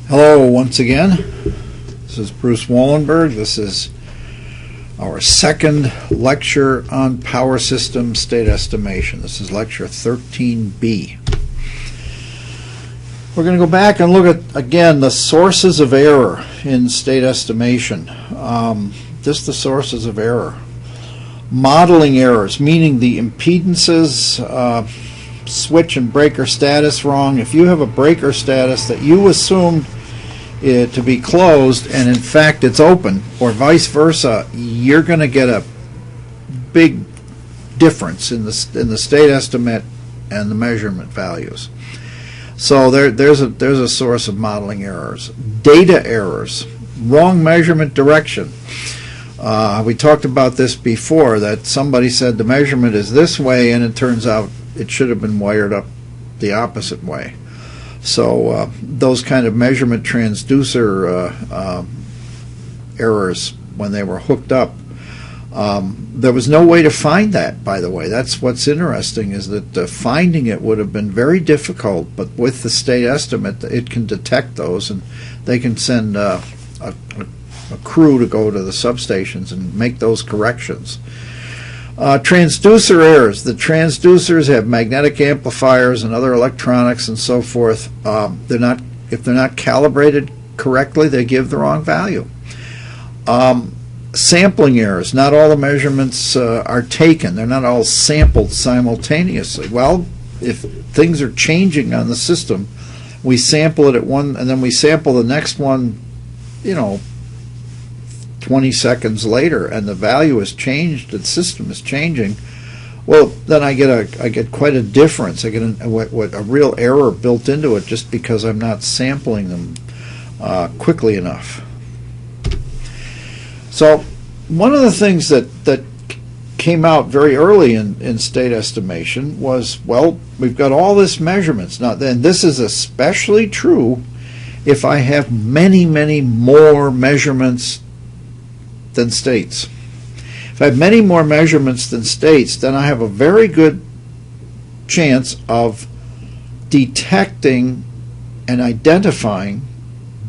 Hello once again. This is Bruce Wallenberg. This is our second lecture on power system state estimation. This is lecture 13B. We're going to go back and look at, again, the sources of error in state estimation. Just the sources of error. Modeling errors, meaning the impedances, switch and breaker status wrong. If you have a breaker status that you assumed it to be closed and in fact it's open, or vice versa, you're going to get a big difference in the state estimate and the measurement values. So there's a source of modeling errors. Data errors, wrong measurement direction. We talked about this before, that somebody said the measurement is this way and it turns out it should have been wired up the opposite way. So those kind of measurement transducer errors when they were hooked up, there was no way to find that, by the way. That's what's interesting, is that finding it would have been very difficult, but with the state estimate it can detect those, and they can send a crew to go to the substations and make those corrections. Transducer errors. The transducers have magnetic amplifiers and other electronics and so forth. If they're not calibrated correctly, they give the wrong value. Sampling errors. Not all the measurements are taken. They're not all sampled simultaneously. Well, if things are changing on the system, we sample it at one, and then we sample the next one, 20 seconds later, and the value has changed, the system is changing, well, then I get quite a difference. I get a real error built into it just because I'm not sampling them quickly enough. So one of the things that came out very early in state estimation was, well, we've got all this measurements. Now, then this is especially true if I have many, many more measurements than states. If I have many more measurements than states, then I have a very good chance of detecting and identifying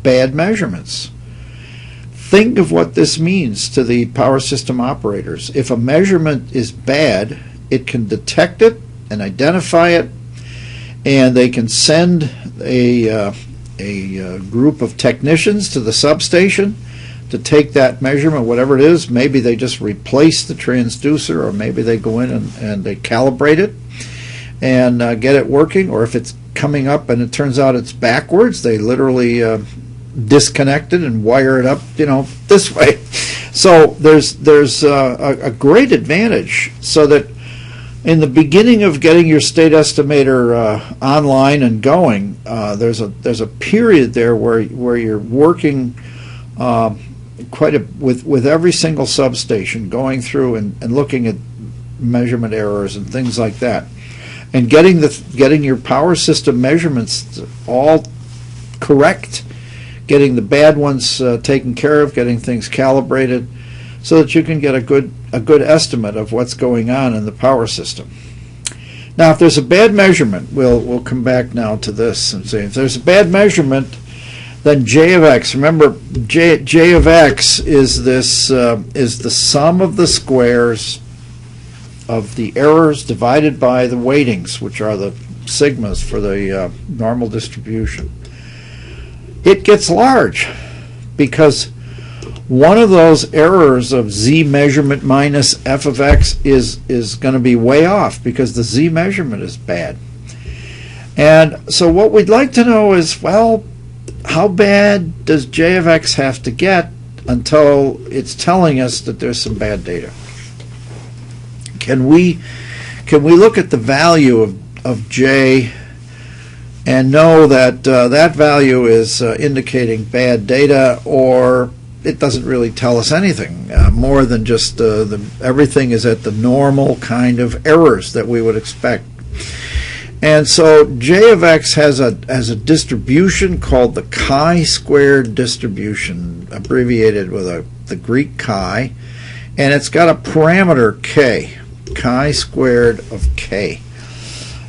bad measurements. Think of what this means to the power system operators. If a measurement is bad, it can detect it and identify it, and they can send a group of technicians to the substation to take that measurement, whatever it is. Maybe they just replace the transducer, or maybe they go in and they calibrate it and get it working. Or if it's coming up and it turns out it's backwards, they literally disconnect it and wire it up, this way. So there's a great advantage, so that in the beginning of getting your state estimator online and going, there's a period there where you're working with every single substation, going through and looking at measurement errors and things like that, and getting your power system measurements all correct, getting the bad ones taken care of, getting things calibrated, so that you can get a good estimate of what's going on in the power system. Now, if there's a bad measurement, we'll come back now to this and say, if there's a bad measurement, then J of X. Remember, J of X is this is the sum of the squares of the errors divided by the weightings, which are the sigmas for the normal distribution. It gets large because one of those errors of Z measurement minus F of X is going to be way off because the Z measurement is bad. And so what we'd like to know is, well, how bad does J of X have to get until it's telling us that there's some bad data? Can we look at the value of J and know that that value is indicating bad data, or it doesn't really tell us anything more than just everything is at the normal kind of errors that we would expect? And so J of X has a distribution called the chi-squared distribution, abbreviated with the Greek chi, and it's got a parameter k, chi squared of k.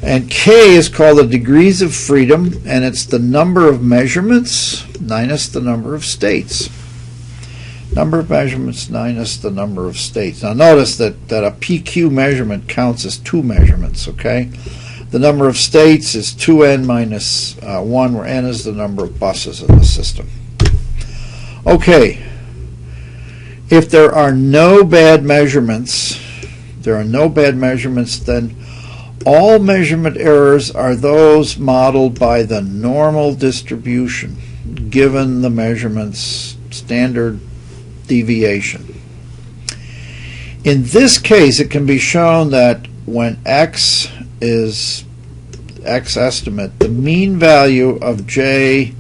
And K is called the degrees of freedom, and it's the number of measurements minus the number of states. Number of measurements minus the number of states. Now notice that a PQ measurement counts as 2 measurements, okay? The number of states is 2n minus 1, where n is the number of buses in the system. Okay, if there are no bad measurements, then all measurement errors are those modeled by the normal distribution, given the measurement's standard deviation. In this case, it can be shown that when x is x estimate, the mean value of j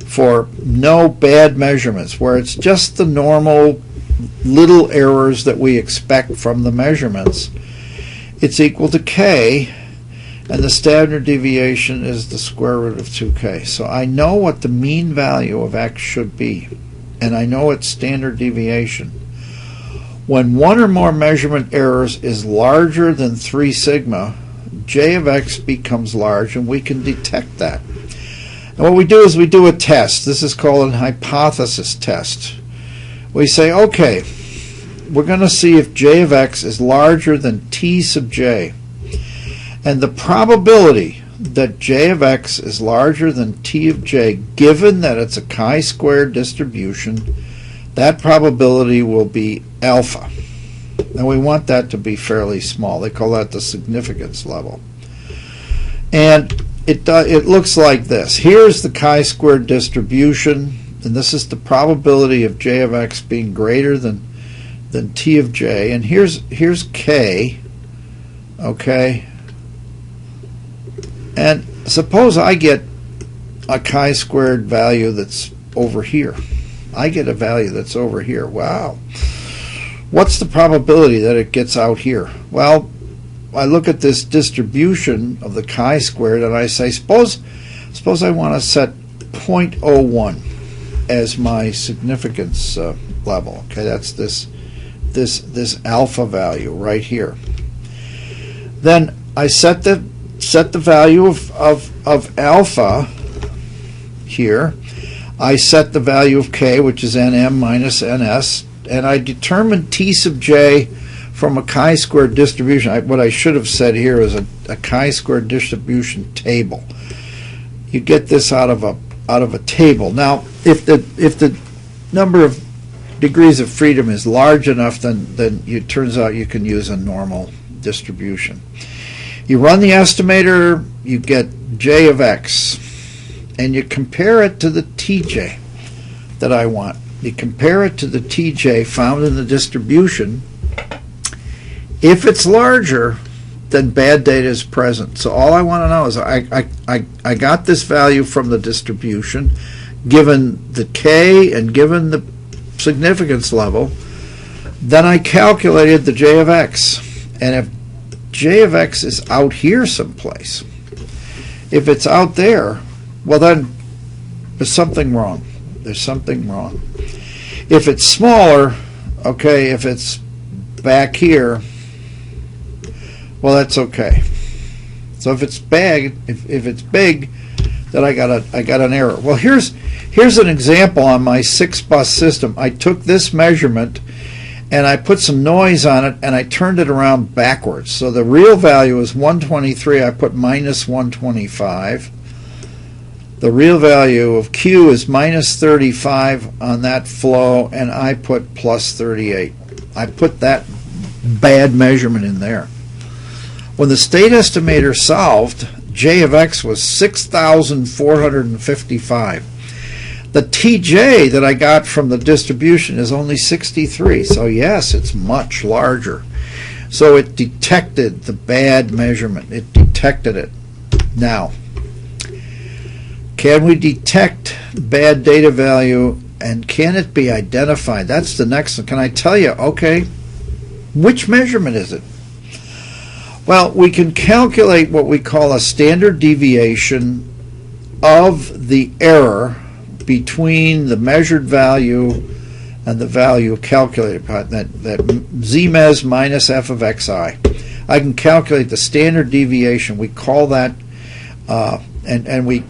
for no bad measurements, where it's just the normal little errors that we expect from the measurements, it's equal to k, and the standard deviation is the square root of 2k. So I know what the mean value of x should be, and I know its standard deviation. When one or more measurement errors is larger than 3 sigma, j of x becomes large, and we can detect that. And what we do is we do a test. This is called an hypothesis test. We say, okay, we're going to see if j of x is larger than t sub j. And the probability that j of x is larger than t of j, given that it's a chi-squared distribution, that probability will be alpha. And we want that to be fairly small. They call that the significance level. And it looks like this. Here's the chi-squared distribution, and this is the probability of j of x being greater than t of j. And here's k, okay? And suppose I get a chi-squared value that's over here. I get a value that's over here. Wow. What's the probability that it gets out here? Well, I look at this distribution of the chi-squared and I say, suppose I want to set 0.01 as my significance level. Okay, that's this alpha value right here. Then I set the value of alpha here. I set the value of k, which is nm minus ns, and I determine t sub j from a chi-squared distribution. What I should have said here is a chi-squared distribution table. You get this out of a table. Now, if the number of degrees of freedom is large enough, then it turns out you can use a normal distribution. You run the estimator, you get j of x, and you compare it to the tj that I want. You compare it to the tj found in the distribution. If it's larger, then bad data is present. So all I want to know is I got this value from the distribution, given the k and given the significance level. Then I calculated the j of x. And if j of x is out here someplace, if it's out there, well then there's something wrong. There's something wrong. If it's smaller, okay, if it's back here, well, that's okay. So if it's big, if it's big, then I got an error. Well, here's an example on my 6-bus system. I took this measurement and I put some noise on it and I turned it around backwards. So the real value is 123. I put minus 125. The real value of Q is minus 35 on that flow, and I put plus 38. I put that bad measurement in there. When the state estimator solved, J of X was 6,455. The TJ that I got from the distribution is only 63, so yes, it's much larger. So it detected the bad measurement. It detected it. Now, can we detect bad data value, and can it be identified? That's the next one. Can I tell you, okay, which measurement is it? Well, we can calculate what we call a standard deviation of the error between the measured value and the value calculated, that zmes minus f of xi. I can calculate the standard deviation. We call that, and we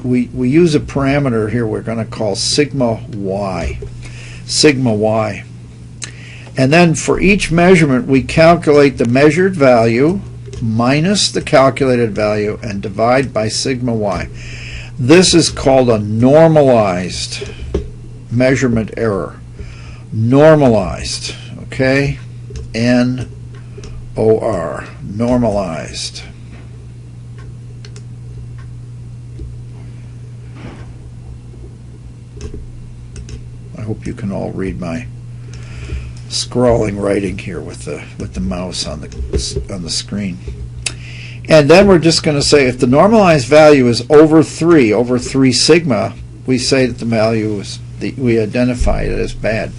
use a parameter here we're going to call sigma y. Sigma y. And then for each measurement, we calculate the measured value minus the calculated value and divide by sigma y. This is called a normalized measurement error. Normalized, okay? N-O-R, normalized. I hope you can all read my scrawling writing here with the mouse on the screen. And then we're just going to say if the normalized value is over 3 sigma, we say that the value is we identify it as bad.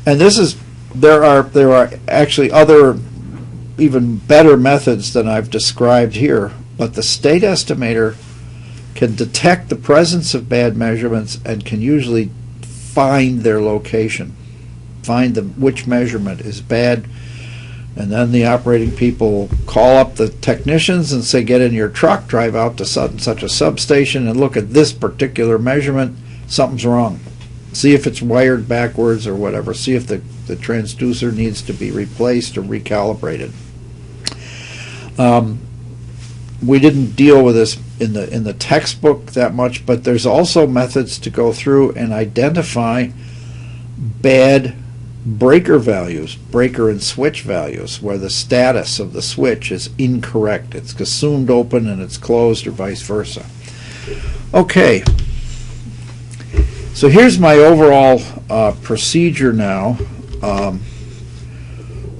And this is there are actually other even better methods than I've described here, but the state estimator can detect the presence of bad measurements and can usually find their location, find which measurement is bad, and then the operating people call up the technicians and say, get in your truck, drive out to such a substation and look at this particular measurement. Something's wrong. See if it's wired backwards or whatever. See if the transducer needs to be replaced or recalibrated. We didn't deal with this in the textbook that much, but there's also methods to go through and identify bad breaker values, breaker and switch values, where the status of the switch is incorrect. It's assumed open and it's closed, or vice versa. Okay, so here's my overall procedure now.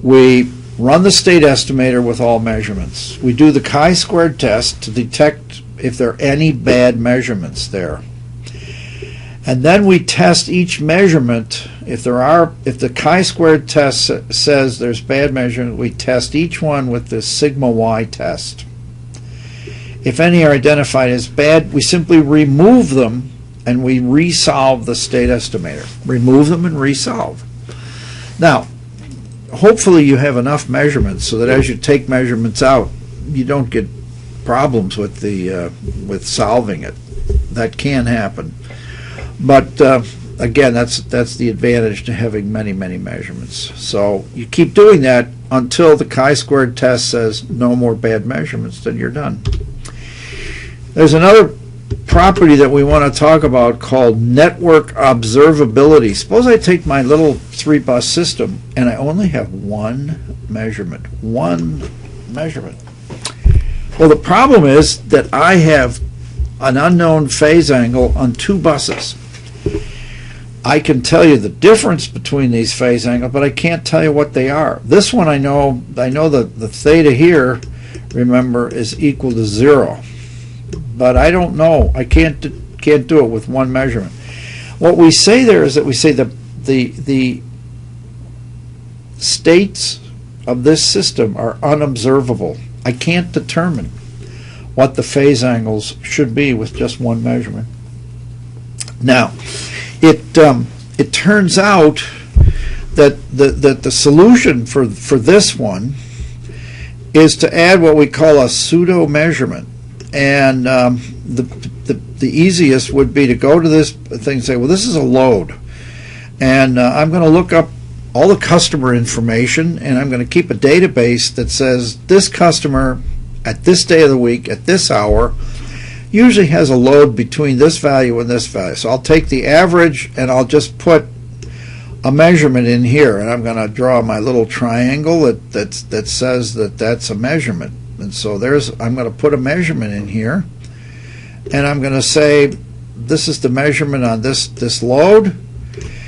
We run the state estimator with all measurements. We do the chi-squared test to detect if there are any bad measurements there. And then we test each measurement. If the chi-squared test says there's bad measurement, we test each one with the sigma y test. If any are identified as bad, we simply remove them and we resolve the state estimator. Remove them and resolve. Now, hopefully you have enough measurements so that as you take measurements out, you don't get problems with with solving it. That can happen. But again, that's the advantage to having many measurements. So you keep doing that until the chi-squared test says no more bad measurements, then you're done. There's another property that we want to talk about called network observability. Suppose I take my little 3-bus system and I only have one measurement. One measurement. Well, the problem is that I have an unknown phase angle on 2 buses. I can tell you the difference between these phase angles, but I can't tell you what they are. This one I know the theta here, remember, is equal to 0. But I don't know. I can't do it with one measurement. What we say there is that we say the states of this system are unobservable. I can't determine what the phase angles should be with just one measurement. Now, it turns out that the solution for this one is to add what we call a pseudo-measurement. And the easiest would be to go to this thing and say, well, this is a load. And I'm going to look up all the customer information, and I'm going to keep a database that says this customer at this day of the week, at this hour, usually has a load between this value and this value. So I'll take the average and I'll just put a measurement in here, and I'm going to draw my little triangle that says that that's a measurement. And so I'm going to put a measurement in here, and I'm going to say this is the measurement on this load,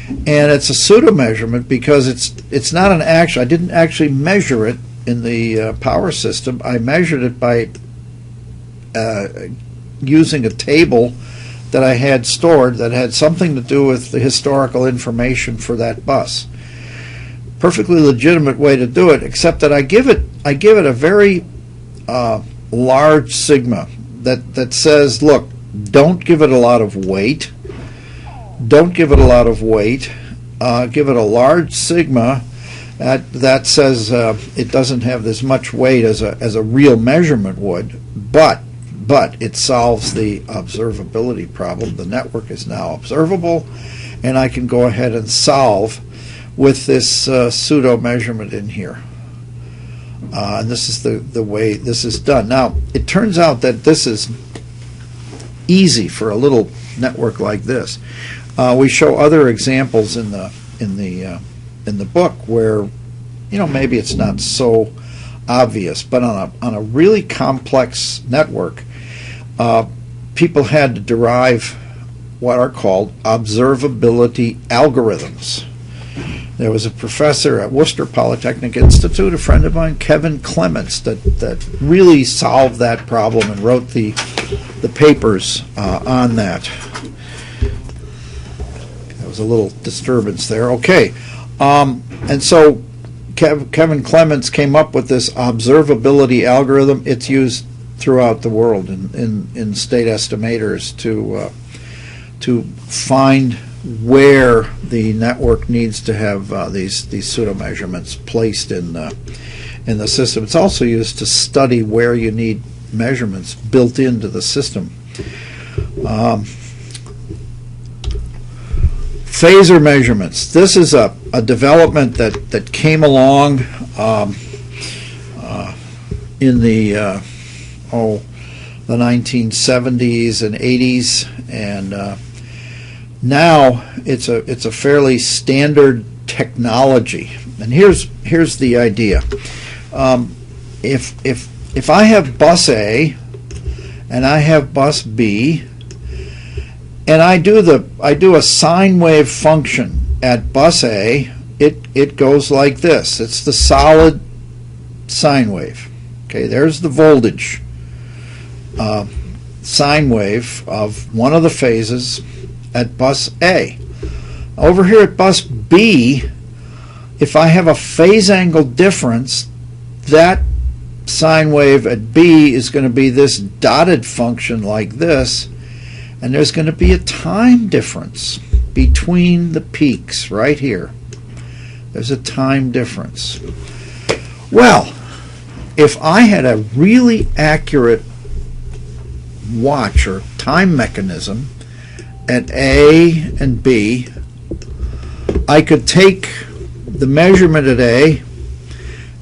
and it's a pseudo measurement because it's not an actual. I didn't actually measure it in the power system. I measured it by using a table that I had stored that had something to do with the historical information for that bus. Perfectly legitimate way to do it, except that I give it a very large sigma that says, look, don't give it a lot of weight. Don't give it a lot of weight. Give it a large sigma That says it doesn't have as much weight as a real measurement would, but it solves the observability problem. The network is now observable, and I can go ahead and solve with this pseudo measurement in here. And this is the way this is done. Now, it turns out that this is easy for a little network like this. We show other examples in the book where, maybe it's not so obvious, but on a really complex network, people had to derive what are called observability algorithms. There was a professor at Worcester Polytechnic Institute, a friend of mine, Kevin Clements, that really solved that problem and wrote the papers on that. There was a little disturbance there. Okay, and so Kevin Clements came up with this observability algorithm. It's used throughout the world in state estimators to find where the network needs to have these pseudo measurements placed in the system. It's also used to study where you need measurements built into the system. Phasor measurements. This is a development that came along in the 1970s and 80s, and now it's a fairly standard technology. And here's the idea. If I have bus A and I have bus B, and I do a sine wave function at bus A, it goes like this. It's the solid sine wave. Okay, there's the voltage sine wave of one of the phases at bus A. Over here at bus B, if I have a phase angle difference, that sine wave at B is going to be this dotted function like this, and there's going to be a time difference between the peaks right here. There's a time difference. Well, if I had a really accurate watch or time mechanism at A and B, I could take the measurement at A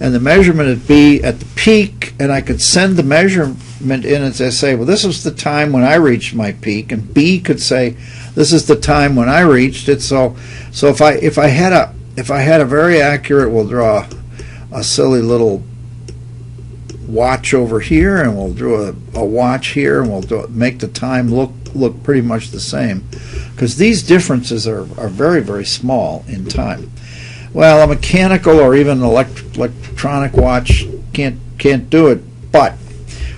and the measurement at B at the peak, and I could send the measurement in and say, well, this was the time when I reached my peak, and B could say, this is the time when I reached it. So if I had a very accurate, we'll draw a silly little watch over here, and we'll draw a watch here, and we'll make the time look pretty much the same, because these differences are very, very small in time. Well, a mechanical or even an electronic watch can't do it, but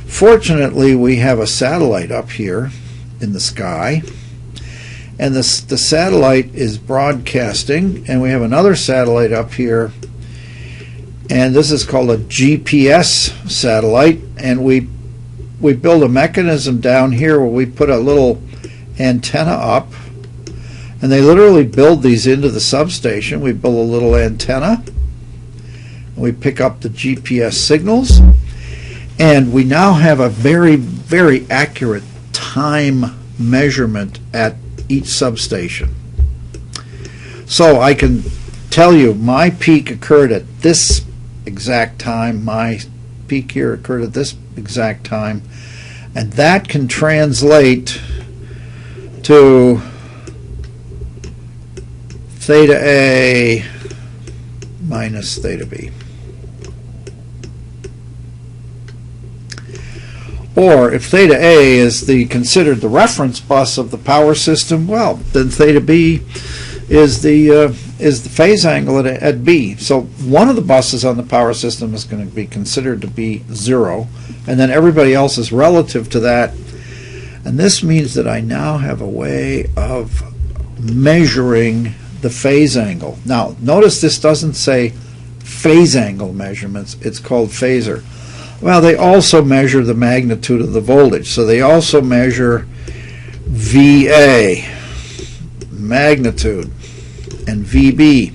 fortunately we have a satellite up here in the sky, and the satellite is broadcasting, and we have another satellite up here, and this is called a GPS satellite, and we build a mechanism down here where we put a little antenna up, and they literally build these into the substation. We build a little antenna, and we pick up the GPS signals, and we now have a very, very accurate time measurement at each substation. So I can tell you my peak occurred at this exact time, my peak here occurred at this exact time, and that can translate to theta A minus theta B. Or if theta A is considered the reference bus of the power system, well, then theta B is the phase angle at B. So one of the buses on the power system is going to be considered to be 0, and then everybody else is relative to that. And this means that I now have a way of measuring the phase angle. Now, notice this doesn't say phase angle measurements, it's called phasor. Well, they also measure the magnitude of the voltage, so they also measure VA, magnitude, and VB.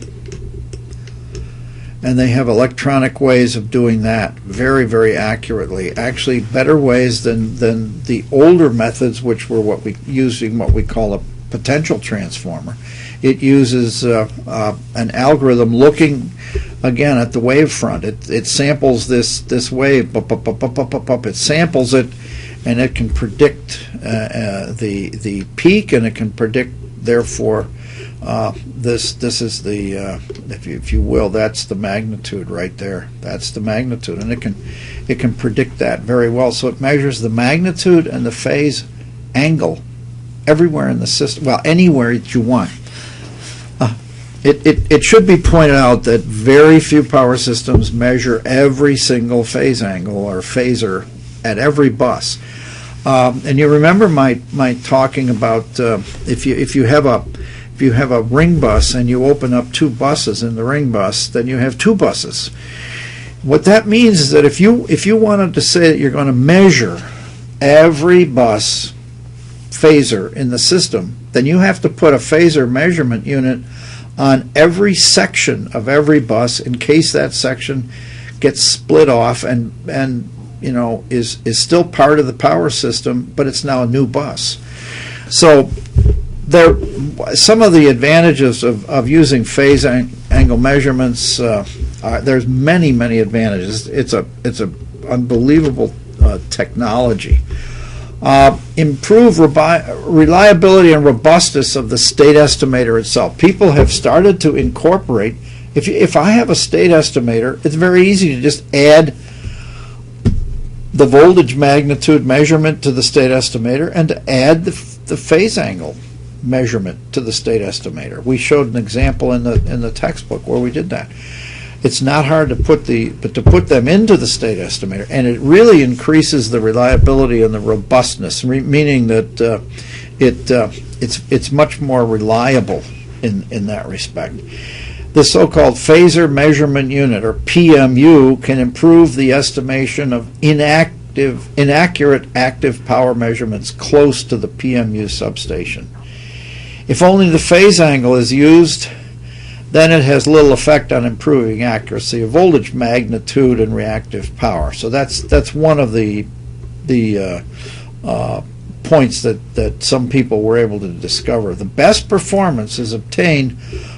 and they have electronic ways of doing that very, very accurately. Actually, better ways than the older methods, which were what we call a potential transformer. It uses an algorithm looking again at the wavefront. It samples this wave. It samples it, and it can predict the peak, and it can predict therefore. This is the if you will, that's the magnitude right there. That's the magnitude, and it can predict that very well. So it measures the magnitude and the phase angle everywhere in the system. Well, anywhere that you want. It should be pointed out that very few power systems measure every single phase angle or phasor at every bus. And you remember my talking about if you have a ring bus and you open up two buses in the ring bus, then you have two buses. What that means is that if you wanted to say that you're going to measure every bus phasor in the system, then you have to put a phasor measurement unit on every section of every bus in case that section gets split off and is still part of the power system, but it's now a new bus. So some of the advantages of using phase angle measurements, there's many advantages. It's a unbelievable technology. Improve reliability and robustness of the state estimator itself. People have started to incorporate, if I have a state estimator, it's very easy to just add the voltage magnitude measurement to the state estimator and to add the phase angle measurement to the state estimator. We showed an example in the textbook where we did that. It's not hard to put them into the state estimator, and it really increases the reliability and the robustness, meaning that it's much more reliable in that respect. The so-called phasor measurement unit, or PMU, can improve the estimation of inaccurate active power measurements close to the PMU substation. If only the phase angle is used, then it has little effect on improving accuracy of voltage magnitude and reactive power. So that's one of the points that some people were able to discover. The best performance is obtained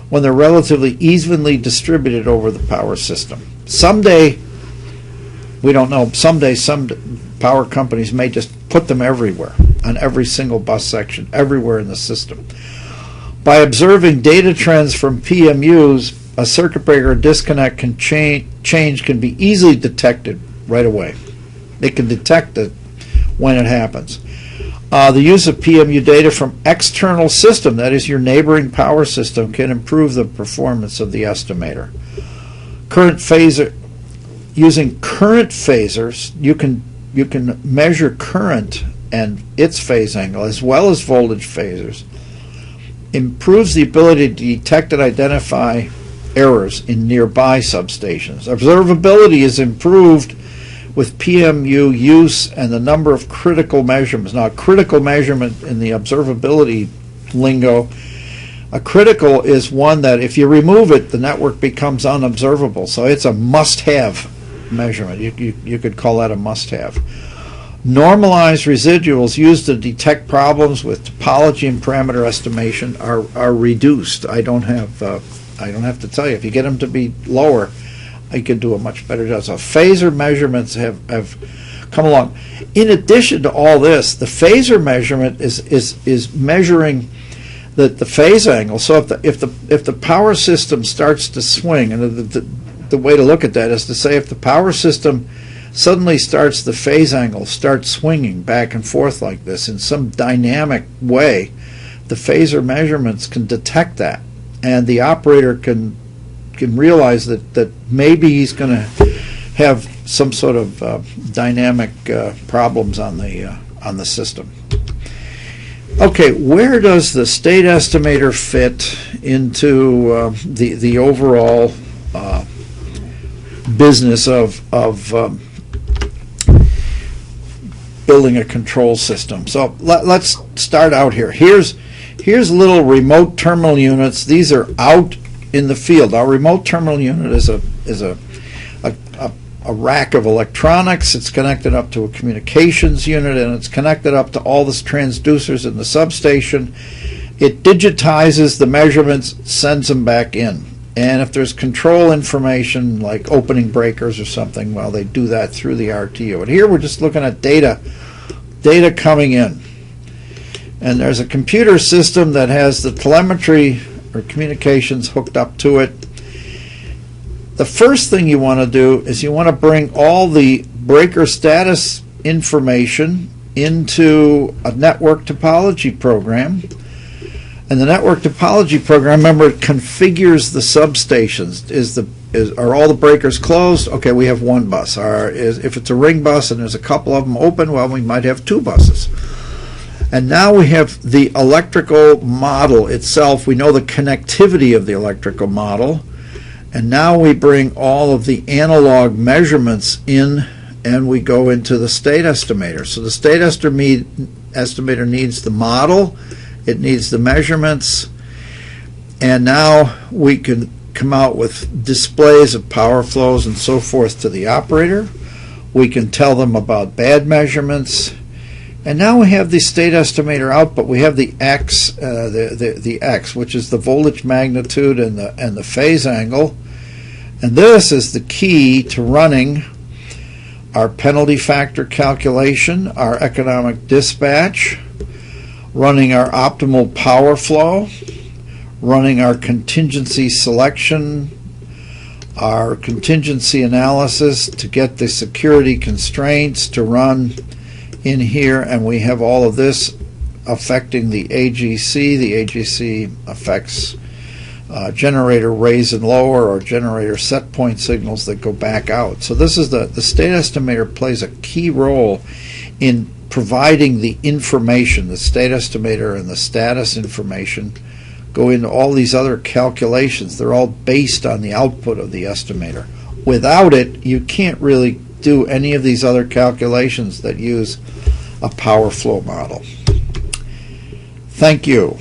when they're relatively evenly distributed over the power system. Someday, we don't know, someday some power companies may just put them everywhere, on every single bus section, everywhere in the system. By observing data trends from PMUs, a circuit breaker disconnect change can be easily detected right away. It can detect it when it happens. The use of PMU data from external system, that is your neighboring power system, can improve the performance of the estimator. Using current phasors, you can measure current and its phase angle as well as voltage phasors. Improves the ability to detect and identify errors in nearby substations. Observability is improved with PMU use and the number of critical measurements. Now, a critical measurement in the observability lingo, a critical is one that if you remove it, the network becomes unobservable. So it's a must-have measurement. You could call that a must-have. Normalized residuals used to detect problems with topology and parameter estimation are reduced. I don't have to tell you. If you get them to be lower, I could do a much better job. So phasor measurements have come along. In addition to all this, the phasor measurement is measuring the phase angle. So if the power system starts to swing, and the way to look at that is to say if the power system suddenly the phase angle starts swinging back and forth like this in some dynamic way, the phasor measurements can detect that, and the operator can realize that maybe he's going to have some sort of dynamic problems on the system. Okay, where does the state estimator fit into the overall business of building a control system? So let's start out here. Here's little remote terminal units. These are out in the field. Our remote terminal unit is a rack of electronics. It's connected up to a communications unit, and it's connected up to all the transducers in the substation. It digitizes the measurements, sends them back in. And if there's control information like opening breakers or something, well, they do that through the RTU. And here we're just looking at data coming in. And there's a computer system that has the telemetry or communications hooked up to it. The first thing you want to do is you want to bring all the breaker status information into a network topology program. And the network topology program, remember, it configures the substations. Are all the breakers closed? Okay, we have one bus. If it's a ring bus and there's a couple of them open, well, we might have two buses. And now we have the electrical model itself. We know the connectivity of the electrical model. And now we bring all of the analog measurements in, and we go into the state estimator. So the state estimator needs the model, it needs the measurements, and now we can come out with displays of power flows and so forth to the operator. We can tell them about bad measurements. And now we have the state estimator output. We have the X, the X, which is the voltage magnitude and the phase angle. And this is the key to running our penalty factor calculation, our economic dispatch, running our optimal power flow, running our contingency selection, our contingency analysis to get the security constraints to run in here, and we have all of this affecting the AGC. The AGC affects generator raise and lower or generator set point signals that go back out. So this is the state estimator plays a key role in providing the information. The state estimator and the status information go into all these other calculations. They're all based on the output of the estimator. Without it, you can't really do any of these other calculations that use a power flow model. Thank you.